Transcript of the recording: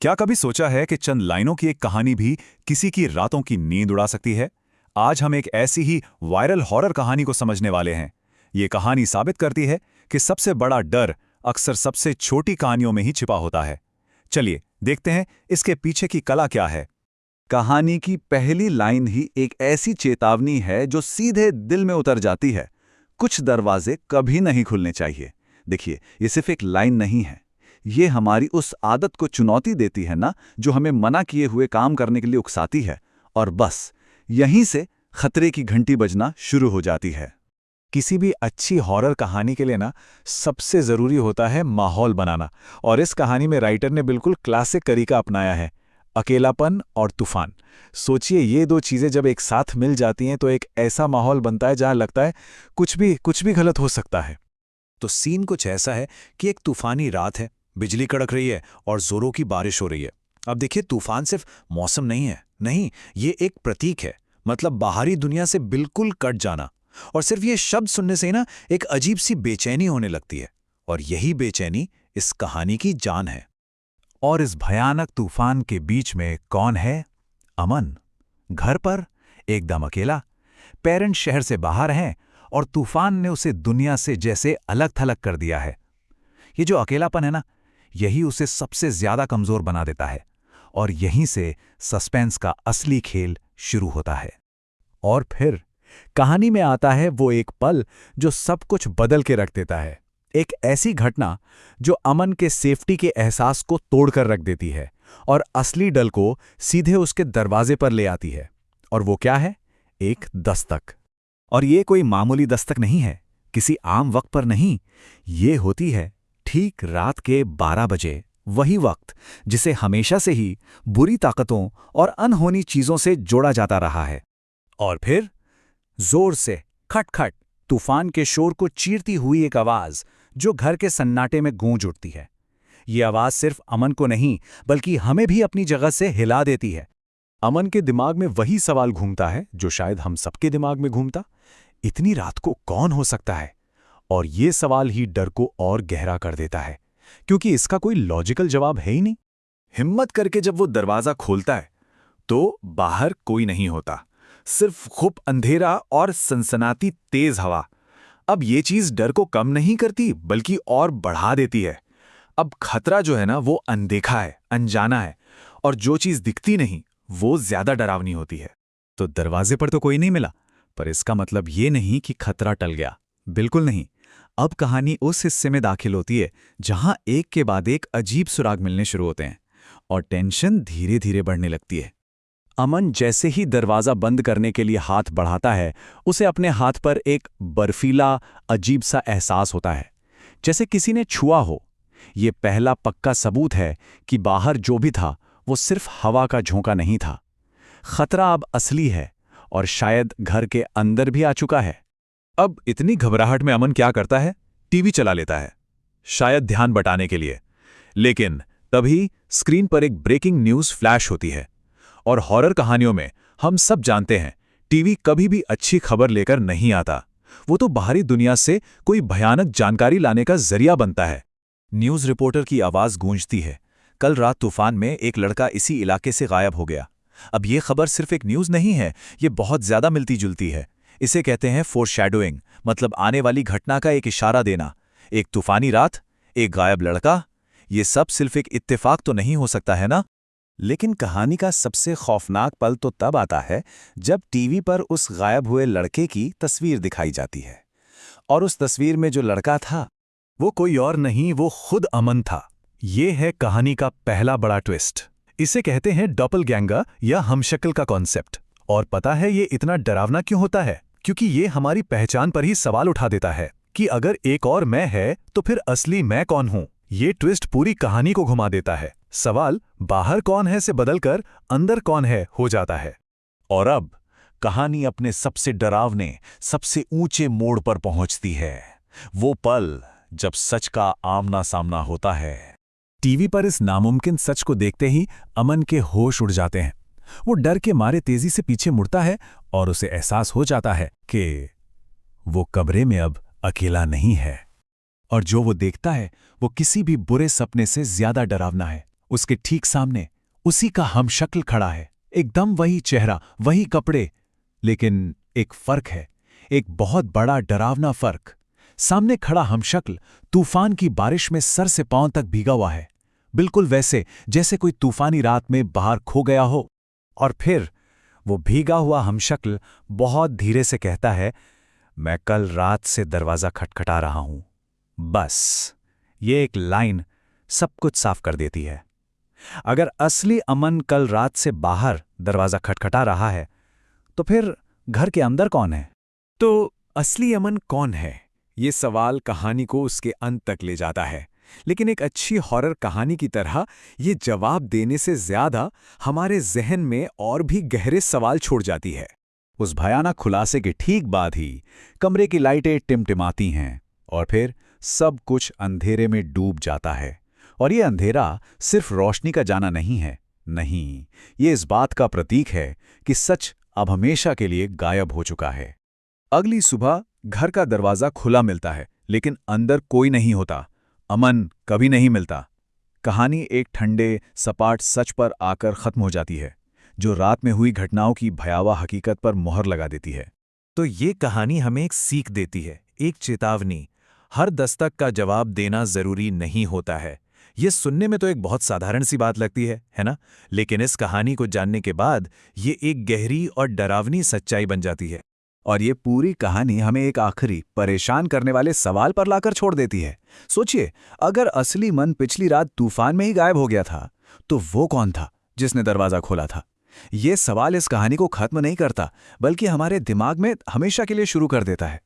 क्या कभी सोचा है कि चंद लाइनों की एक कहानी भी किसी की रातों की नींद उड़ा सकती है? आज हम एक ऐसी ही वायरल हॉरर कहानी को समझने वाले हैं। ये कहानी साबित करती है कि सबसे बड़ा डर अक्सर सबसे छोटी कहानियों में ही छिपा होता है। चलिए देखते हैं इसके पीछे की कला क्या है। कहानी की पहली लाइन ही एक ऐसी चेतावनी है जो सीधे दिल में उतर जाती है। कुछ दरवाजे कभी नहीं खुलने चाहिए। देखिए, ये सिर्फ एक लाइन नहीं है। ये हमारी उस आदत को चुनौती देती है ना, जो हमें मना किए हुए काम करने के लिए उकसाती है। और बस यहीं से खतरे की घंटी बजना शुरू हो जाती है। किसी भी अच्छी हॉरर कहानी के लिए ना सबसे जरूरी होता है माहौल बनाना। और इस कहानी में राइटर ने बिल्कुल क्लासिक तरीका अपनाया है, अकेलापन और तूफान। सोचिए, ये दो चीजें जब एक साथ मिल जाती हैं तो एक ऐसा माहौल बनता है जहां लगता है कुछ भी गलत हो सकता है। तो सीन कुछ ऐसा है कि एक तूफानी रात है, बिजली कड़क रही है और जोरों की बारिश हो रही है। अब देखिए, तूफान सिर्फ मौसम नहीं है, नहीं, ये एक प्रतीक है। मतलब बाहरी दुनिया से बिल्कुल कट जाना। और सिर्फ ये शब्द सुनने से ही ना एक अजीब सी बेचैनी होने लगती है। और यही बेचैनी इस कहानी की जान है। और इस भयानक तूफान के बीच में कौन है? अमन। घर पर एकदम अकेला। पेरेंट्स शहर से बाहर हैं और तूफान ने उसे दुनिया से जैसे अलग थलग कर दिया है। ये जो अकेलापन है ना, यही उसे सबसे ज्यादा कमजोर बना देता है। और यहीं से सस्पेंस का असली खेल शुरू होता है। और फिर कहानी में आता है वो एक पल जो सब कुछ बदल के रख देता है। एक ऐसी घटना जो अमन के सेफ्टी के एहसास को तोड़कर रख देती है और असली डर को सीधे उसके दरवाजे पर ले आती है। और वो क्या है? एक दस्तक। और ये कोई मामूली दस्तक नहीं है, किसी आम वक्त पर नहीं। ये होती है ठीक रात के 12 बजे, वही वक्त जिसे हमेशा से ही बुरी ताकतों और अनहोनी चीजों से जोड़ा जाता रहा है। और फिर जोर से खटखट, तूफान के शोर को चीरती हुई एक आवाज जो घर के सन्नाटे में गूंज उठती है। ये आवाज सिर्फ अमन को नहीं बल्कि हमें भी अपनी जगह से हिला देती है। अमन के दिमाग में वही सवाल घूमता है जो शायद हम सबके दिमाग में घूमता, इतनी रात को कौन हो सकता है? और ये सवाल ही डर को और गहरा कर देता है, क्योंकि इसका कोई लॉजिकल जवाब है ही नहीं। हिम्मत करके जब वो दरवाजा खोलता है तो बाहर कोई नहीं होता, सिर्फ खूब अंधेरा और सनसनाती तेज हवा। अब ये चीज डर को कम नहीं करती बल्कि और बढ़ा देती है। अब खतरा जो है ना वो अनदेखा है, अनजाना है। और जो चीज दिखती नहीं वो ज्यादा डरावनी होती है। तो दरवाजे पर तो कोई नहीं मिला, पर इसका मतलब ये नहीं कि खतरा टल गया। बिल्कुल नहीं। अब कहानी उस हिस्से में दाखिल होती है जहां एक के बाद एक अजीब सुराग मिलने शुरू होते हैं और टेंशन धीरे धीरे बढ़ने लगती है। अमन जैसे ही दरवाजा बंद करने के लिए हाथ बढ़ाता है, उसे अपने हाथ पर एक बर्फीला अजीब सा एहसास होता है, जैसे किसी ने छुआ हो। ये पहला पक्का सबूत है कि बाहर जो भी था वो सिर्फ हवा का झोंका नहीं था। खतरा अब असली है और शायद घर के अंदर भी आ चुका है। अब इतनी घबराहट में अमन क्या करता है? टीवी चला लेता है, शायद ध्यान बटाने के लिए। लेकिन तभी स्क्रीन पर एक ब्रेकिंग न्यूज फ्लैश होती है। और हॉरर कहानियों में हम सब जानते हैं, टीवी कभी भी अच्छी खबर लेकर नहीं आता। वो तो बाहरी दुनिया से कोई भयानक जानकारी लाने का जरिया बनता है। न्यूज रिपोर्टर की आवाज गूंजती है, कल रात तूफान में एक लड़का इसी इलाके से गायब हो गया। अब ये खबर सिर्फ एक न्यूज नहीं है, ये बहुत ज्यादा मिलती जुलती है। इसे कहते हैं फोरशैडोइंग, मतलब आने वाली घटना का एक इशारा देना। एक तूफानी रात, एक गायब लड़का, ये सब सिर्फ एक इत्तेफाक तो नहीं हो सकता है ना? लेकिन कहानी का सबसे खौफनाक पल तो तब आता है जब टीवी पर उस गायब हुए लड़के की तस्वीर दिखाई जाती है। और उस तस्वीर में जो लड़का था वो कोई और नहीं, वो खुद अमन था। ये है कहानी का पहला बड़ा ट्विस्ट। इसे कहते हैं डॉपलगैंगर या हमशक्ल का कॉन्सेप्ट। और पता है ये इतना डरावना क्यों होता है? क्योंकि ये हमारी पहचान पर ही सवाल उठा देता है कि अगर एक और मैं है तो फिर असली मैं कौन हूं? ये ट्विस्ट पूरी कहानी को घुमा देता है। सवाल बाहर कौन है से बदलकर अंदर कौन है हो जाता है। और अब कहानी अपने सबसे डरावने, सबसे ऊंचे मोड़ पर पहुंचती है। वो पल जब सच का आमना सामना होता है। टीवी पर इस नामुमकिन सच को देखते ही अमन के होश उड़ जाते हैं। वो डर के मारे तेजी से पीछे मुड़ता है और उसे एहसास हो जाता है कि वो कमरे में अब अकेला नहीं है। और जो वो देखता है वो किसी भी बुरे सपने से ज्यादा डरावना है। उसके ठीक सामने उसी का हमशक्ल खड़ा है, एकदम वही चेहरा, वही कपड़े। लेकिन एक फर्क है, एक बहुत बड़ा डरावना फर्क। सामने खड़ा हमशक्ल तूफान की बारिश में सर से पांव तक भीगा हुआ है, बिल्कुल वैसे जैसे कोई तूफानी रात में बाहर खो गया हो। और फिर वो भीगा हुआ हमशक्ल बहुत धीरे से कहता है, मैं कल रात से दरवाज़ा खटखटा रहा हूं। बस ये एक लाइन सब कुछ साफ कर देती है। अगर असली अमन कल रात से बाहर दरवाज़ा खटखटा रहा है, तो फिर घर के अंदर कौन है? तो असली अमन कौन है? ये सवाल कहानी को उसके अंत तक ले जाता है। लेकिन एक अच्छी हॉरर कहानी की तरह ये जवाब देने से ज्यादा हमारे जहन में और भी गहरे सवाल छोड़ जाती है। उस भयानक खुलासे के ठीक बाद ही कमरे की लाइटें टिमटिमाती हैं और फिर सब कुछ अंधेरे में डूब जाता है। और ये अंधेरा सिर्फ रोशनी का जाना नहीं है, नहीं, ये इस बात का प्रतीक है कि सच अब हमेशा के लिए गायब हो चुका है। अगली सुबह घर का दरवाजा खुला मिलता है, लेकिन अंदर कोई नहीं होता। अमन कभी नहीं मिलता। कहानी एक ठंडे, सपाट सच पर आकर खत्म हो जाती है, जो रात में हुई घटनाओं की भयावह हकीकत पर मोहर लगा देती है। तो ये कहानी हमें एक सीख देती है, एक चेतावनी। हर दस्तक का जवाब देना जरूरी नहीं होता है। ये सुनने में तो एक बहुत साधारण सी बात लगती है ना? लेकिन इस कहानी को जानने के बाद ये एक गहरी और डरावनी सच्चाई बन जाती है। और ये पूरी कहानी हमें एक आखिरी परेशान करने वाले सवाल पर लाकर छोड़ देती है। सोचिए, अगर असली मन पिछली रात तूफान में ही गायब हो गया था, तो वो कौन था जिसने दरवाजा खोला था? ये सवाल इस कहानी को खत्म नहीं करता, बल्कि हमारे दिमाग में हमेशा के लिए शुरू कर देता है।